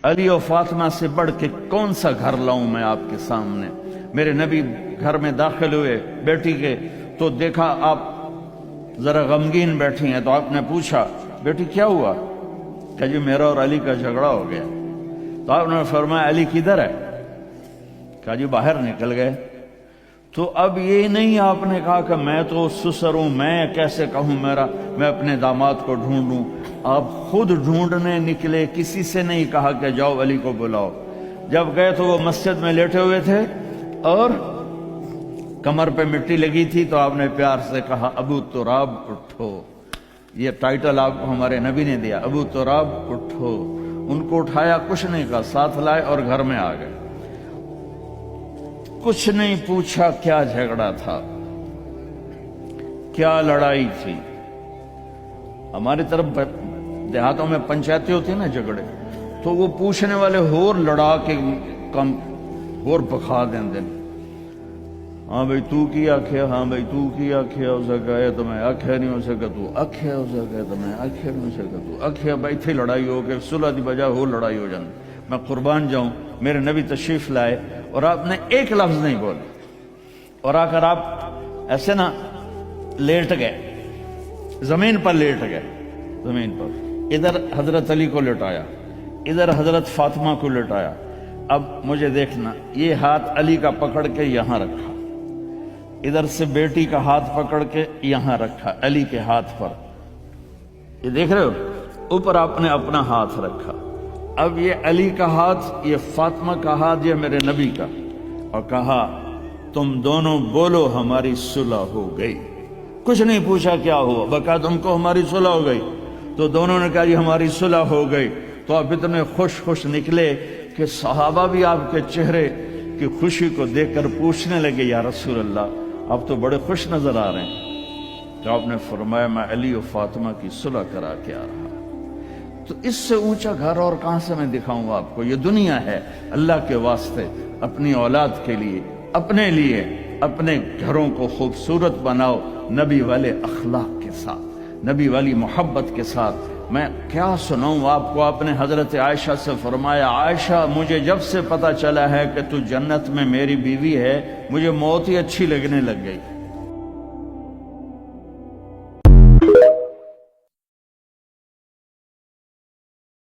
علی و فاطمہ سے بڑھ کے کون سا گھر لاؤں میں آپ کے سامنے؟ میرے نبی گھر میں داخل ہوئے بیٹی کے تو دیکھا آپ ذرا غمگین بیٹھی ہیں، تو آپ نے پوچھا بیٹی کیا ہوا؟ کہ جی میرا اور علی کا جھگڑا ہو گیا۔ تو آپ نے فرمایا علی کدھر ہے؟ کہا جی باہر نکل گئے۔ تو اب یہ نہیں آپ نے کہا کہ میں تو سسر ہوں، میں کیسے کہوں میں اپنے داماد کو ڈھونڈوں، آپ خود ڈھونڈنے نکلے، کسی سے نہیں کہا کہ جاؤ علی کو بلاؤ۔ جب گئے تو وہ مسجد میں لیٹے ہوئے تھے اور کمر پہ مٹی لگی تھی، تو آپ نے پیار سے کہا ابو تراب اٹھو۔ یہ ٹائٹل آپ کو ہمارے نبی نے دیا، ابو تراب اٹھو۔ ان کو اٹھایا، کچھ نہیں کہا، ساتھ لائے اور گھر میں آ گئے۔ کچھ نہیں پوچھا کیا جھگڑا تھا، کیا لڑائی تھی۔ ہماری طرف دیہاتوں میں پنچایتیں ہوتی ہیں نا جھگڑے، تو وہ پوچھنے والے ہور لڑا کے کم ہور پکھا دیں دن۔ ہاں بھئی تو کی آکھیا، ہاں بھئی تو کی آکھیا، ہو سکا ہے تو میں آکھیا نہیں ہو سکا، تو آکھیا ہو سکا ہے تو میں آکھیا نہیں ہو سکا، تو آکھیا بھئی تھی لڑائی ہو کے صلح دی بجائے ہو لڑائی ہو جاندی۔ میں قربان جاؤں، میرے نبی تشریف لائے اور آپ نے ایک لفظ نہیں بولے، اور آ کر آپ ایسے نا لیٹ گئے، زمین پر لیٹ گئے، زمین پر۔ ادھر حضرت علی کو لٹایا، ادھر حضرت فاطمہ کو لٹایا۔ اب مجھے دیکھنا، یہ ہاتھ علی کا پکڑ کے یہاں رکھا، ادھر سے بیٹی کا ہاتھ پکڑ کے یہاں رکھا علی کے ہاتھ پر، یہ دیکھ رہے ہو، اوپر آپ نے اپنا ہاتھ رکھا۔ اب یہ علی کا ہاتھ، یہ فاطمہ کا ہاتھ، یہ میرے نبی کا، اور کہا تم دونوں بولو ہماری صلح ہو گئی۔ کچھ نہیں پوچھا کیا ہوا، بکا تم کو ہماری صلح ہو گئی۔ تو دونوں نے کہا جی ہماری صلح ہو گئی۔ تو آپ اتنے خوش نکلے کہ صحابہ بھی آپ کے چہرے کی خوشی کو دیکھ کر پوچھنے لگے یا رسول اللہ آپ تو بڑے خوش نظر آ رہے ہیں۔ تو آپ نے فرمایا میں علی و فاطمہ کی صلح کرا کے آ رہا۔ تو اس سے اونچا گھر اور کہاں سے میں دکھاؤں آپ کو؟ یہ دنیا ہے، اللہ کے واسطے، اپنی اولاد کے لیے، اپنے لیے، اپنے گھروں کو خوبصورت بناؤ نبی والے اخلاق کے ساتھ، نبی والی محبت کے ساتھ۔ میں کیا سناؤں آپ کو، آپ نے حضرت عائشہ سے فرمایا عائشہ مجھے جب سے پتا چلا ہے کہ تو جنت میں میری بیوی ہے، مجھے موت ہی اچھی لگنے لگ گئی۔